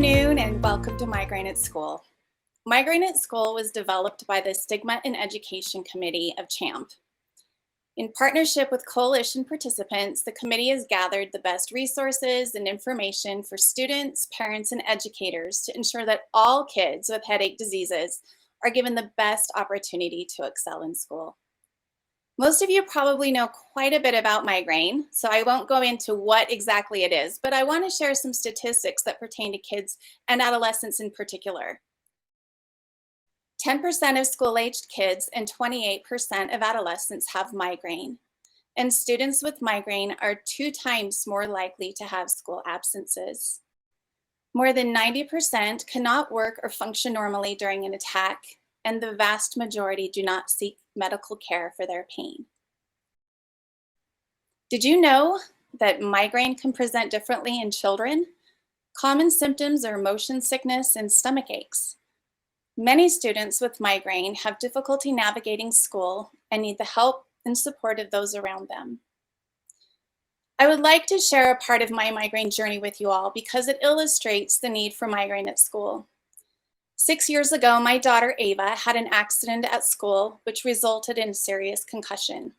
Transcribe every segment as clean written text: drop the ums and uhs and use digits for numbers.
afternoon and welcome to Migraine at School. Migraine at School was developed by the Stigma in Education Committee of CHAMP. In partnership with coalition participants, the committee has gathered the best resources and information for students, parents, and educators to ensure that all kids with headache diseases are given the best opportunity to excel in school. Most of you probably know quite a bit about migraine, so I won't go into what exactly it is, but I want to share some statistics that pertain to kids and adolescents in particular. 10% of school-aged kids and 28% of adolescents have migraine, and students with migraine are 2 times more likely to have school absences. More than 90% cannot work or function normally during an attack, and the vast majority do not seek medical care for their pain. Did you know that migraine can present differently in children? Common symptoms are motion sickness and stomach aches. Many students with migraine have difficulty navigating school and need the help and support of those around them. I would like to share a part of my migraine journey with you all because it illustrates the need for migraine at school. 6 years ago, my daughter Ava had an accident at school which resulted in a serious concussion.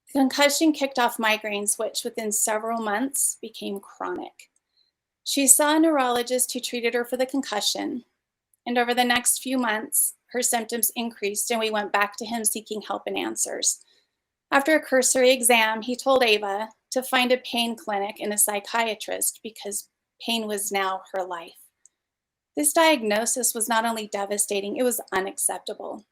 The concussion kicked off migraines, which within several months became chronic. She saw a neurologist who treated her for the concussion, and over the next few months, her symptoms increased and we went back to him seeking help and answers. After a cursory exam, he told Ava to find a pain clinic and a psychiatrist because pain was now her life. This diagnosis was not only devastating, it was unacceptable.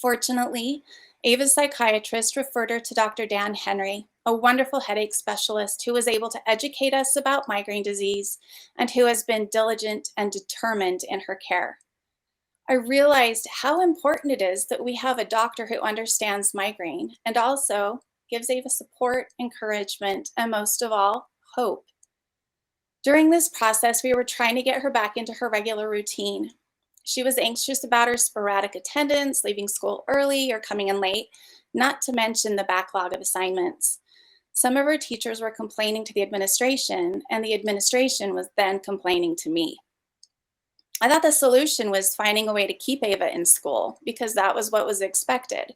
Fortunately, Ava's psychiatrist referred her to Dr. Dan Henry, a wonderful headache specialist who was able to educate us about migraine disease and who has been diligent and determined in her care. I realized how important it is that we have a doctor who understands migraine and also gives Ava support, encouragement, and most of all, hope. During this process, we were trying to get her back into her regular routine. She was anxious about her sporadic attendance, leaving school early or coming in late, not to mention the backlog of assignments. Some of her teachers were complaining to the administration, and the administration was then complaining to me. I thought the solution was finding a way to keep Ava in school because that was what was expected.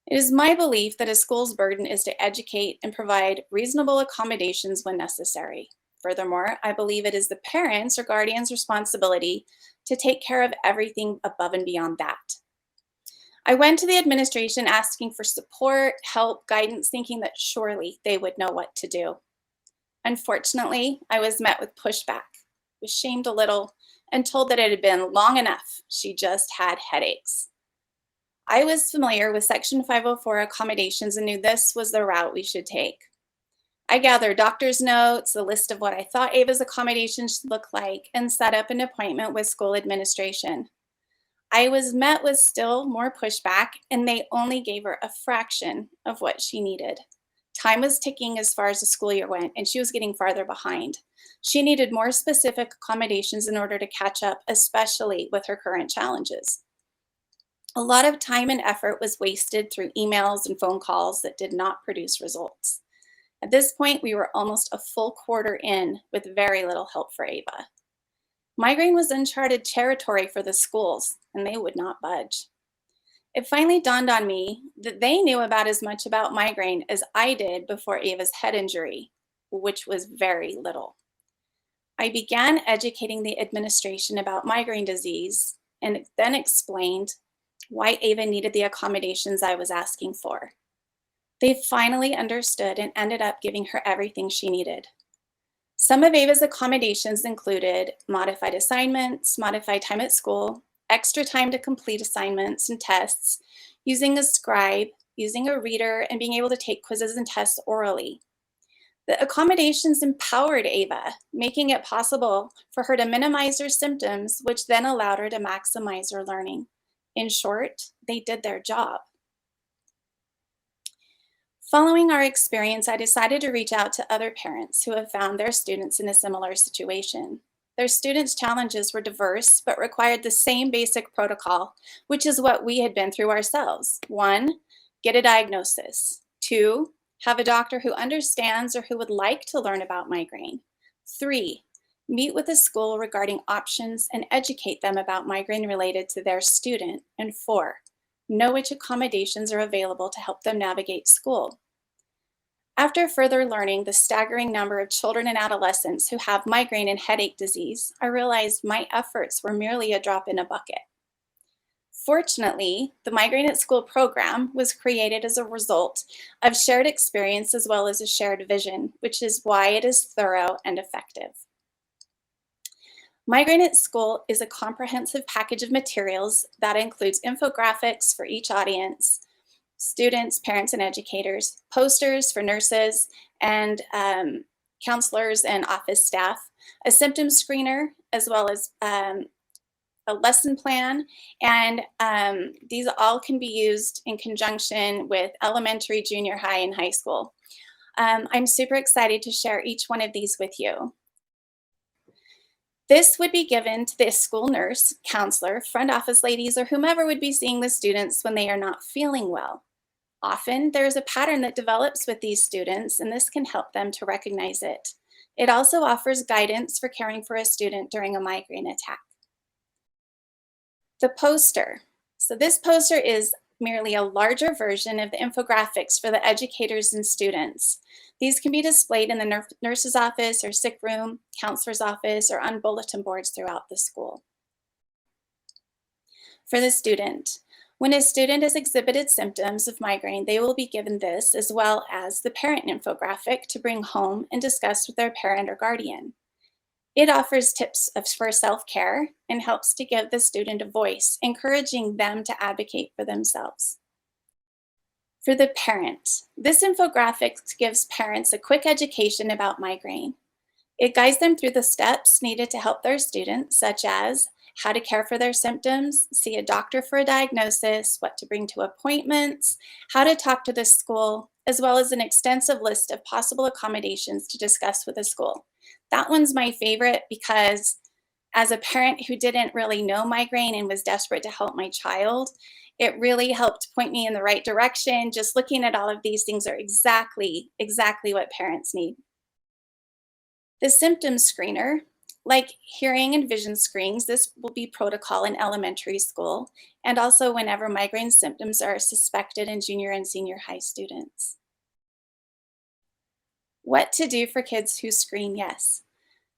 It is my belief that a school's burden is to educate and provide reasonable accommodations when necessary. Furthermore, I believe it is the parents' or guardians' responsibility to take care of everything above and beyond that. I went to the administration asking for support, help, guidance, thinking that surely they would know what to do. Unfortunately, I was met with pushback, was shamed a little, and told that it had been long enough. She just had headaches. I was familiar with Section 504 accommodations and knew this was the route we should take. I gathered doctor's notes, a list of what I thought Ava's accommodations should look like, and set up an appointment with school administration. I was met with still more pushback, and they only gave her a fraction of what she needed. Time was ticking as far as the school year went, and she was getting farther behind. She needed more specific accommodations in order to catch up, especially with her current challenges. A lot of time and effort was wasted through emails and phone calls that did not produce results. At this point, we were almost a full quarter in with very little help for Ava. Migraine was uncharted territory for the schools, and they would not budge. It finally dawned on me that they knew about as much about migraine as I did before Ava's head injury, which was very little. I began educating the administration about migraine disease and then explained why Ava needed the accommodations I was asking for. They finally understood and ended up giving her everything she needed. Some of Ava's accommodations included modified assignments, modified time at school, extra time to complete assignments and tests, using a scribe, using a reader, and being able to take quizzes and tests orally. The accommodations empowered Ava, making it possible for her to minimize her symptoms, which then allowed her to maximize her learning. In short, they did their job. Following our experience, I decided to reach out to other parents who have found their students in a similar situation. Their students' challenges were diverse, but required the same basic protocol, which is what we had been through ourselves. 1, get a diagnosis. 2, have a doctor who understands or who would like to learn about migraine. 3, Meet with the school regarding options and educate them about migraine related to their student. And 4, know which accommodations are available to help them navigate school. After further learning the staggering number of children and adolescents who have migraine and headache disease, I realized my efforts were merely a drop in a bucket. Fortunately, the Migraine at School program was created as a result of shared experience as well as a shared vision, which is why it is thorough and effective. Migraine at School is a comprehensive package of materials that includes infographics for each audience, students, parents, and educators, posters for nurses and counselors and office staff, a symptom screener, as well as a lesson plan, and these all can be used in conjunction with elementary, junior high, and high school. I'm super excited to share each one of these with you. This would be given to the school nurse, counselor, front office ladies, or whomever would be seeing the students when they are not feeling well. Often, there is a pattern that develops with these students, and this can help them to recognize it. It also offers guidance for caring for a student during a migraine attack. The poster. So this poster is merely a larger version of the infographics for the educators and students. These can be displayed in the nurse's office or sick room, counselor's office, or on bulletin boards throughout the school. For the student, when a student has exhibited symptoms of migraine, they will be given this as well as the parent infographic to bring home and discuss with their parent or guardian. It offers tips for self-care and helps to give the student a voice, encouraging them to advocate for themselves. For the parent, this infographic gives parents a quick education about migraine. It guides them through the steps needed to help their students, such as how to care for their symptoms, see a doctor for a diagnosis, what to bring to appointments, how to talk to the school, as well as an extensive list of possible accommodations to discuss with the school. That one's my favorite because as a parent who didn't really know migraine and was desperate to help my child, it really helped point me in the right direction. Just looking at all of these things are exactly what parents need. The symptom screener, like hearing and vision screens, this will be protocol in elementary school and also whenever migraine symptoms are suspected in junior and senior high students. What to do for kids who screen yes.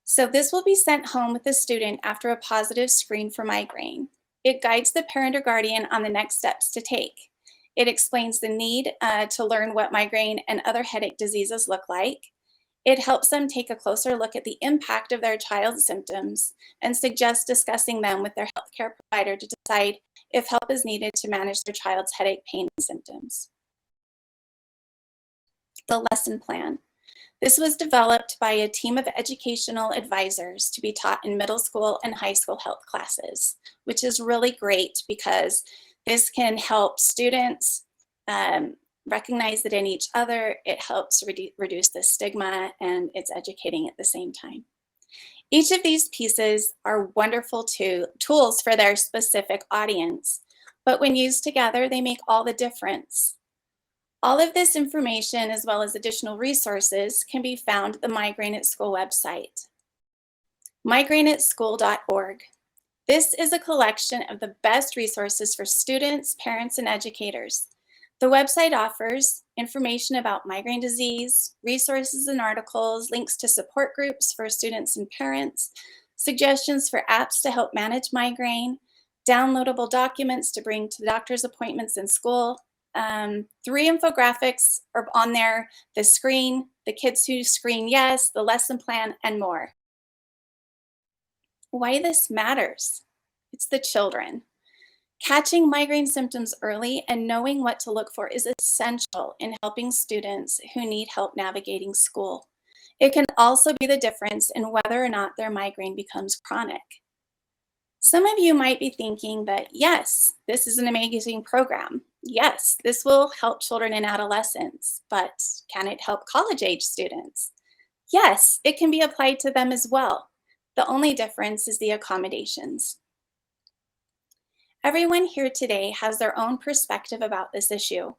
So this will be sent home with the student after a positive screen for migraine. It guides the parent or guardian on the next steps to take. It explains the need to learn what migraine and other headache diseases look like. It helps them take a closer look at the impact of their child's symptoms and suggests discussing them with their healthcare provider to decide if help is needed to manage their child's headache, pain, and symptoms. The lesson plan. This was developed by a team of educational advisors to be taught in middle school and high school health classes, which is really great because this can help students recognize it in each other. It helps reduce the stigma, and it's educating at the same time. Each of these pieces are wonderful tools for their specific audience, but when used together, they make all the difference. All of this information, as well as additional resources, can be found at the Migraine at School website, migraineatschool.org. This is a collection of the best resources for students, parents, and educators. The website offers information about migraine disease, resources and articles, links to support groups for students and parents, suggestions for apps to help manage migraine, downloadable documents to bring to doctor's appointments in school. 3 infographics are on there: the screen, the kids who screen yes, the lesson plan, and more. Why this matters? It's the children. Catching migraine symptoms early and knowing what to look for is essential in helping students who need help navigating school. It can also be the difference in whether or not their migraine becomes chronic. Some of you might be thinking that, yes, this is an amazing program. Yes, this will help children and adolescents, but can it help college-age students? Yes, it can be applied to them as well. The only difference is the accommodations. Everyone here today has their own perspective about this issue.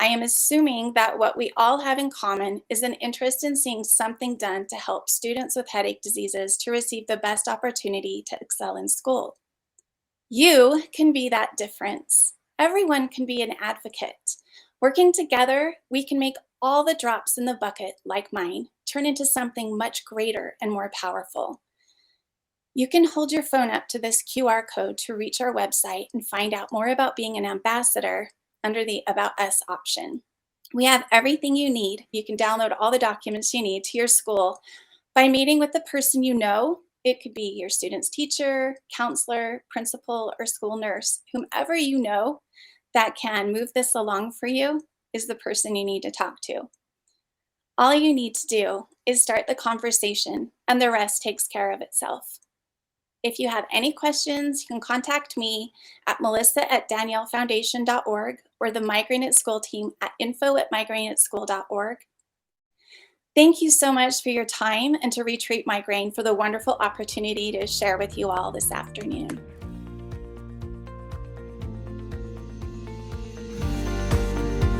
I am assuming that what we all have in common is an interest in seeing something done to help students with headache diseases to receive the best opportunity to excel in school. You can be that difference. Everyone can be an advocate. Working together, we can make all the drops in the bucket, like mine, turn into something much greater and more powerful. You can hold your phone up to this QR code to reach our website and find out more about being an ambassador under the About Us option. We have everything you need. You can download all the documents you need to your school by meeting with the person you know. It could be your student's teacher, counselor, principal, or school nurse. Whomever you know that can move this along for you is the person you need to talk to. All you need to do is start the conversation, and the rest takes care of itself. If you have any questions, you can contact me at melissa@daniellefoundation.org or the Migraine at School team at info@migraineatschool.org. Thank you so much for your time and to Retreat Migraine for the wonderful opportunity to share with you all this afternoon.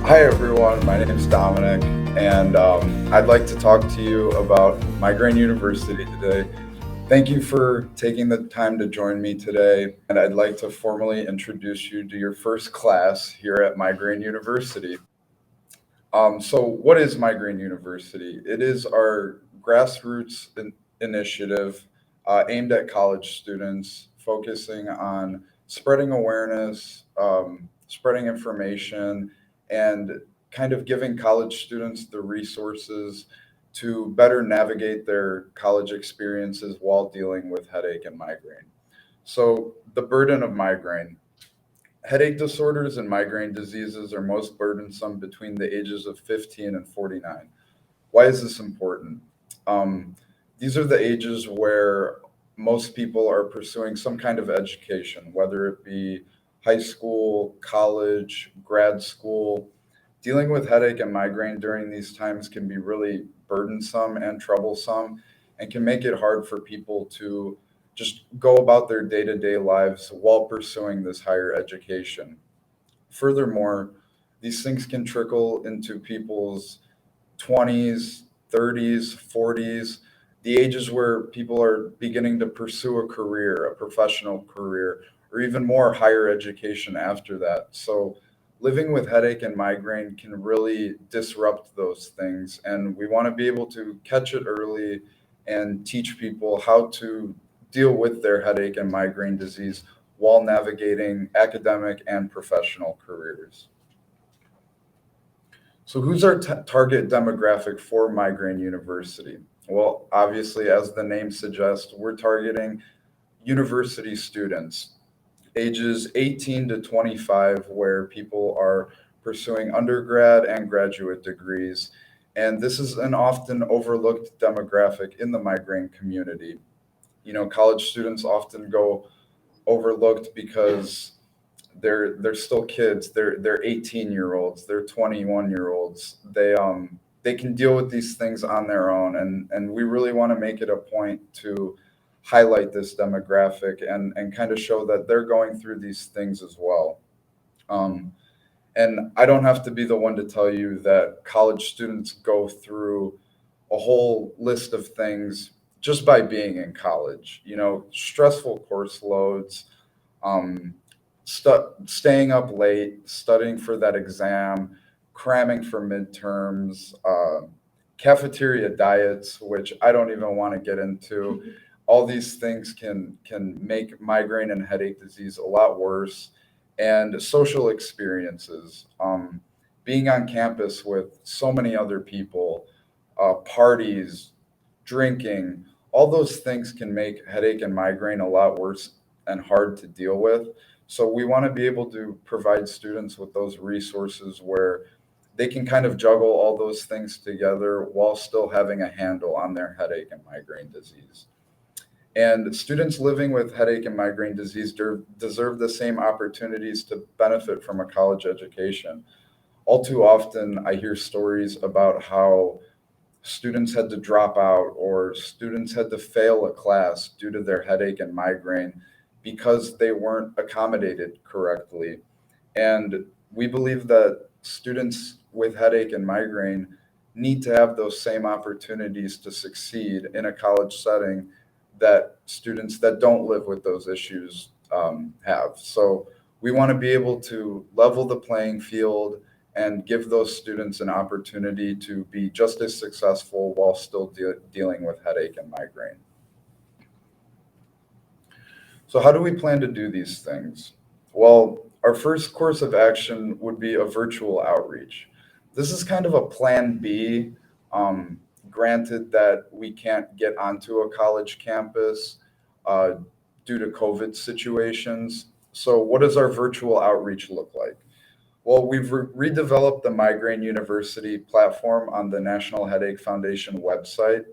Hi everyone, my name is Dominik, and I'd like to talk to you about Migraine University today. Thank you for taking the time to join me today, and I'd like to formally introduce you to your first class here at Migraine University. So what is Migraine University? It is our grassroots initiative aimed at college students, focusing on spreading awareness, spreading information, and kind of giving college students the resources to better navigate their college experiences while dealing with headache and migraine. So, the burden of migraine. Headache disorders and migraine diseases are most burdensome between the ages of 15 and 49. Why is this important? Um, these are the ages where most people are pursuing some kind of education, whether it be high school, college, grad school. Dealing with headache and migraine during these times can be really burdensome and troublesome, and can make it hard for people to just go about their day to day lives while pursuing this higher education. Furthermore, these things can trickle into people's 20s, 30s, 40s, the ages where people are beginning to pursue a career, a professional career, or even more higher education after that. So, living with headache and migraine can really disrupt those things. And we want to be able to catch it early and teach people how to deal with their headache and migraine disease while navigating academic and professional careers. So, who's our target demographic for Migraine University? Well, obviously, as the name suggests, we're targeting university students ages 18 to 25, where people are pursuing undergrad and graduate degrees. And this is an often overlooked demographic in the migraine community. You know, college students often go overlooked because they're still kids. They're 18-year-olds, they're 21-year-olds. They can deal with these things on their own, and we really want to make it a point to highlight this demographic and kind of show that they're going through these things as well. Um, and I don't have to be the one to tell you that college students go through a whole list of things just by being in college. You know, stressful course loads, um, staying up late, studying for that exam, cramming for midterms, cafeteria diets, which I don't even want to get into. All these things can make migraine and headache disease a lot worse. And social experiences, being on campus with so many other people, parties, drinking, all those things can make headache and migraine a lot worse and hard to deal with. So we want to be able to provide students with those resources where they can kind of juggle all those things together while still having a handle on their headache and migraine disease. And students living with headache and migraine disease deserve the same opportunities to benefit from a college education. All too often, I hear stories about how students had to drop out or students had to fail a class due to their headache and migraine because they weren't accommodated correctly. And we believe that students with headache and migraine need to have those same opportunities to succeed in a college setting that students that don't live with those issues have. So we want to be able to level the playing field and give those students an opportunity to be just as successful while still dealing with headache and migraine. So how do we plan to do these things? Well, our first course of action would be a virtual outreach. This is kind of a plan B, granted that we can't get onto a college campus uh, due to COVID situations. So what does our virtual outreach look like? Well, we've redeveloped the Migraine University platform on the National Headache Foundation website.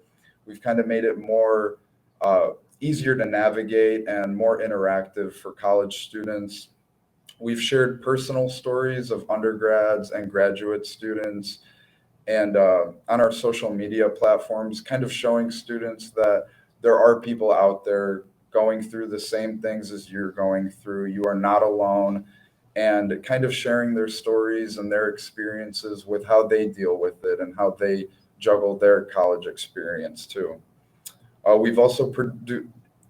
We've kind of made it more easier to navigate and more interactive for college students. We've shared personal stories of undergrads and graduate students and on our social media platforms, kind of showing students that there are people out there going through the same things as you're going through. You are not alone, and kind of sharing their stories and their experiences with how they deal with it and how they juggle their college experience too. We've also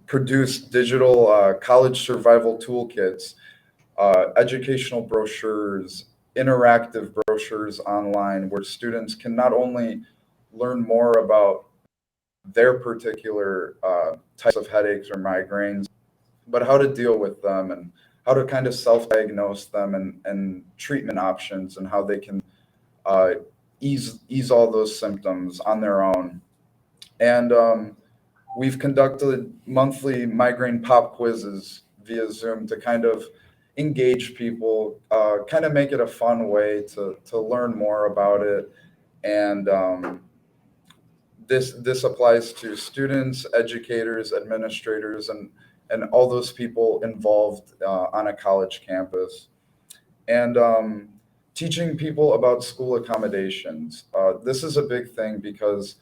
produced digital college survival toolkits, educational brochures, interactive brochures online where students can not only learn more about their particular types of headaches or migraines, but how to deal with them and how to kind of self-diagnose them and treatment options and how they can uh, ease all those symptoms on their own. And we've conducted monthly migraine pop quizzes via Zoom to kind of engage people, kind of make it a fun way to learn more about it. And this applies to students, educators, administrators, and all those people involved on a college campus. And teaching people about school accommodations. This is a big thing because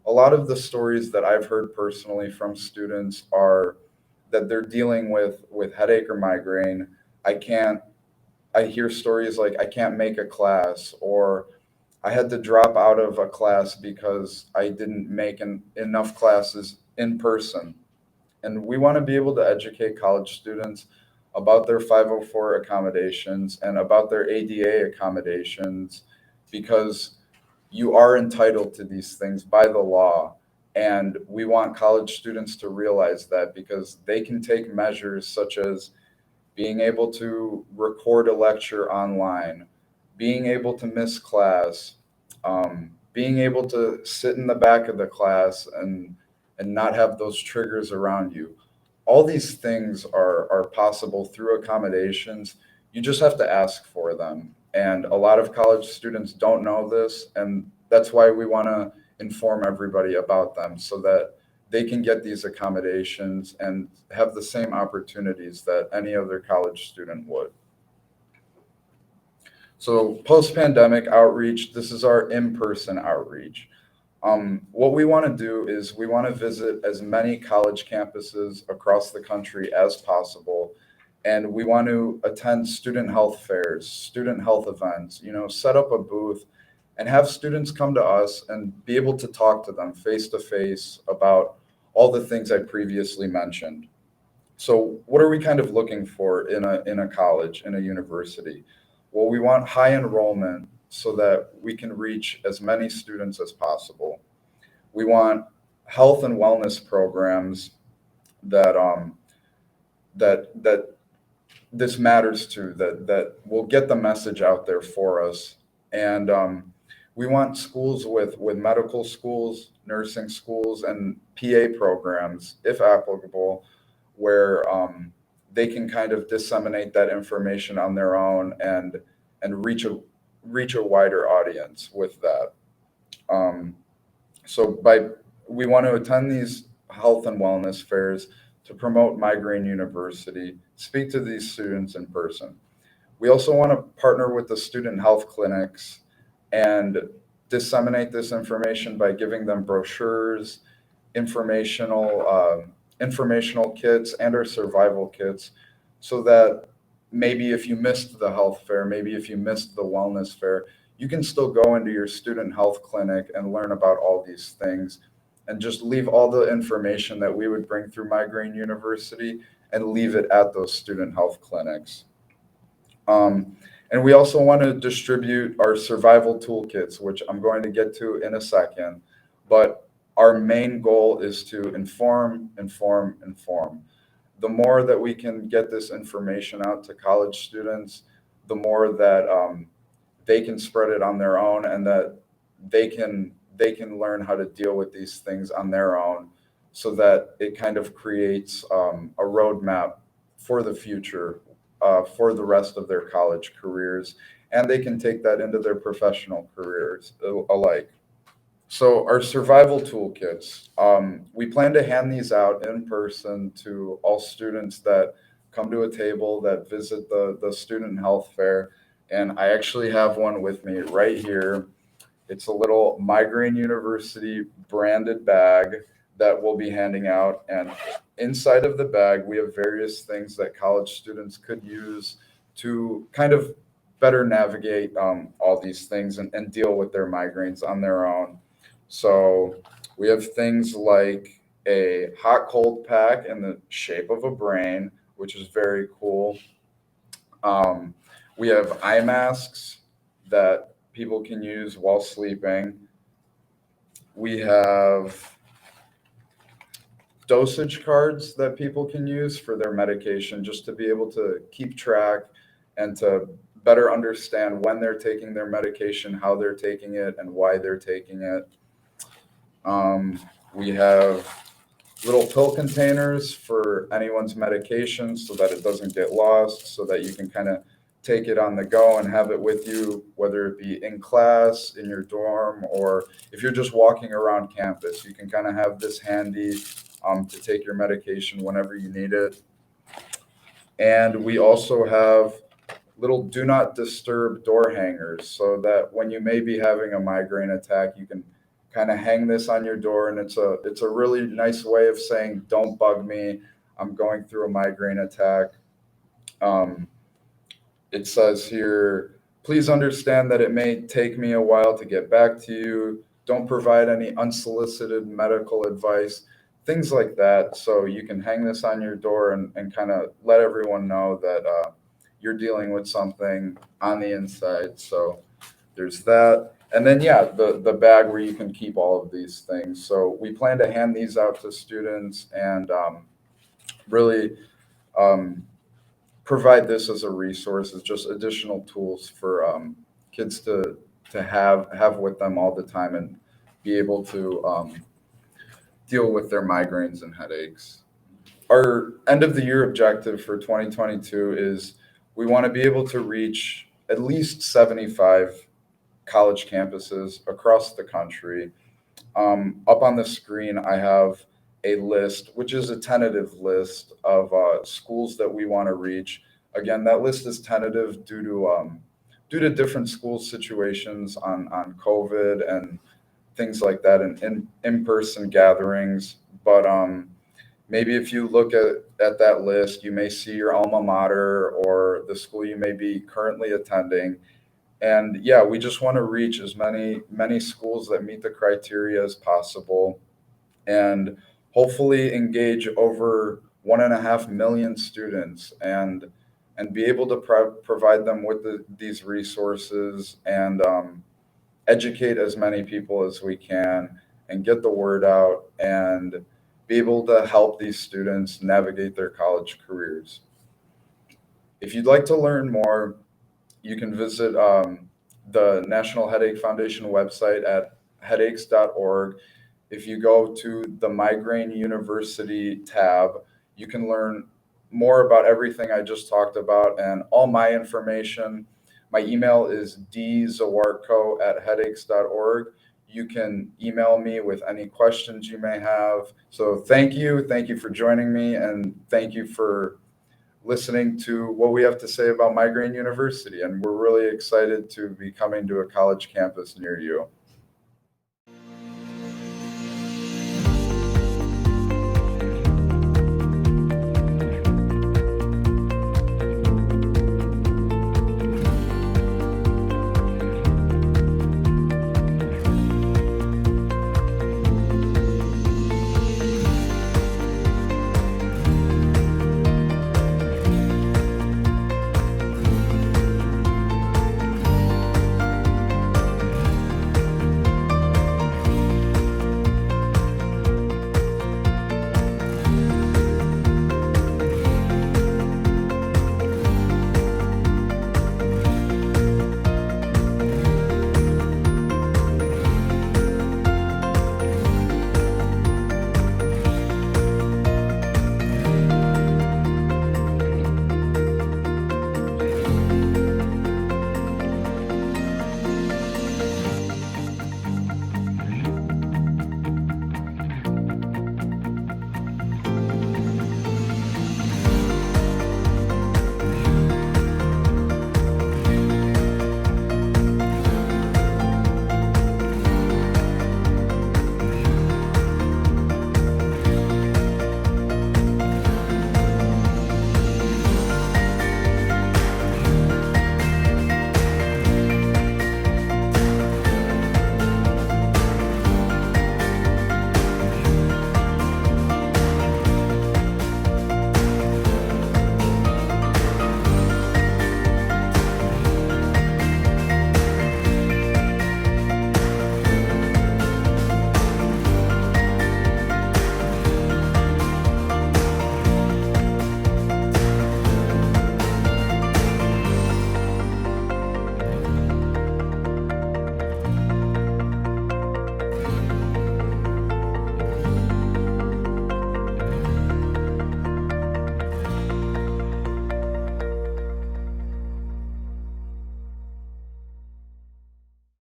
a lot of the stories that I've heard personally from students are that they're dealing with headache or migraine. I hear stories like I can't make a class, or I had to drop out of a class because I didn't make enough classes in person. And we want to be able to educate college students about their 504 accommodations and about their ADA accommodations because you are entitled to these things by the law. And we want college students to realize that because they can take measures such as being able to record a lecture online, being able to miss class, being able to sit in the back of the class and not have those triggers around you. All these things are possible through accommodations. You just have to ask for them. And a lot of college students don't know this, and that's why we want to inform everybody about them so that they can get these accommodations and have the same opportunities that any other college student would. So post-pandemic outreach, this is our in-person outreach. What we want to do is we want to visit as many college campuses across the country as possible. And we want to attend student health fairs, student health events, set up a booth and have students come to us and be able to talk to them face to face about all the things I previously mentioned. So what are we kind of looking for in a college, in a university? Well, we want high enrollment so that we can reach as many students as possible. We want health and wellness programs that that this matters to, that will get the message out there for us. And we want schools with medical schools, nursing schools, and PA programs, if applicable, where they can kind of disseminate that information on their own and reach a wider audience with that. So we want to attend these health and wellness fairs to promote Migraine University, speak to these students in person. We also want to partner with the student health clinics and disseminate this information by giving them brochures, informational kits, and our survival kits, so that maybe if you missed the health fair, maybe if you missed the wellness fair, you can still go into your student health clinic and learn about all these things and just leave all the information that we would bring through Migraine University and leave it at those student health clinics. And we also want to distribute our survival toolkits, which I'm going to get to in a second. But our main goal is to inform, inform, inform. The more that we can get this information out to college students, the more that they can spread it on their own, and that they can learn how to deal with these things on their own, so that it kind of creates a roadmap for the future, for the rest of their college careers, and they can take that into their professional careers alike. So our survival toolkits, we plan to hand these out in person to all students that come to a table, that visit the student health fair. And I actually have one with me right here. It's a little Migraine University branded bag that we'll be handing out. And inside of the bag, we have various things that college students could use to kind of better navigate all these things and deal with their migraines on their own. So we have things like a hot cold pack in the shape of a brain, which is very cool. We have eye masks that people can use while sleeping. We have dosage cards that people can use for their medication, just to be able to keep track and to better understand when they're taking their medication, how they're taking it, and why they're taking it. We have little pill containers for anyone's medication so that it doesn't get lost, so that you can kind of take it on the go and have it with you, whether it be in class, in your dorm, or if you're just walking around campus. You can kind of have this handy to take your medication whenever you need it. And we also have little do not disturb door hangers, so that when you may be having a migraine attack, you can kind of hang this on your door, and it's a really nice way of saying, don't bug me, I'm going through a migraine attack. It says here, please understand that it may take me a while to get back to you. Don't provide any unsolicited medical advice, things like that. So you can hang this on your door and kind of let everyone know that you're dealing with something on the inside. So there's that. And then, yeah, the bag where you can keep all of these things. So we plan to hand these out to students and really provide this as a resource, as just additional tools for kids to have with them all the time and be able to deal with their migraines and headaches. Our end of the year objective for 2022 is we want to be able to reach at least 75 college campuses across the country. Up on the screen, I have a list, which is a tentative list of schools that we want to reach. Again, that list is tentative due to different school situations on COVID and things like that, and in-person gatherings. But maybe if you look at that list, you may see your alma mater or the school you may be currently attending. And yeah, we just want to reach as many schools that meet the criteria as possible, and hopefully engage over 1.5 million students and be able to provide them with these resources and educate as many people as we can and get the word out and be able to help these students navigate their college careers. If you'd like to learn more, you can visit the National Headache Foundation website at headaches.org. If you go to the Migraine University tab, you can learn more about everything I just talked about and all my information. My email is dzawartko@headaches.org. You can email me with any questions you may have. So thank you. Thank you for joining me, and thank you for listening to what we have to say about Migraine University. And we're really excited to be coming to a college campus near you.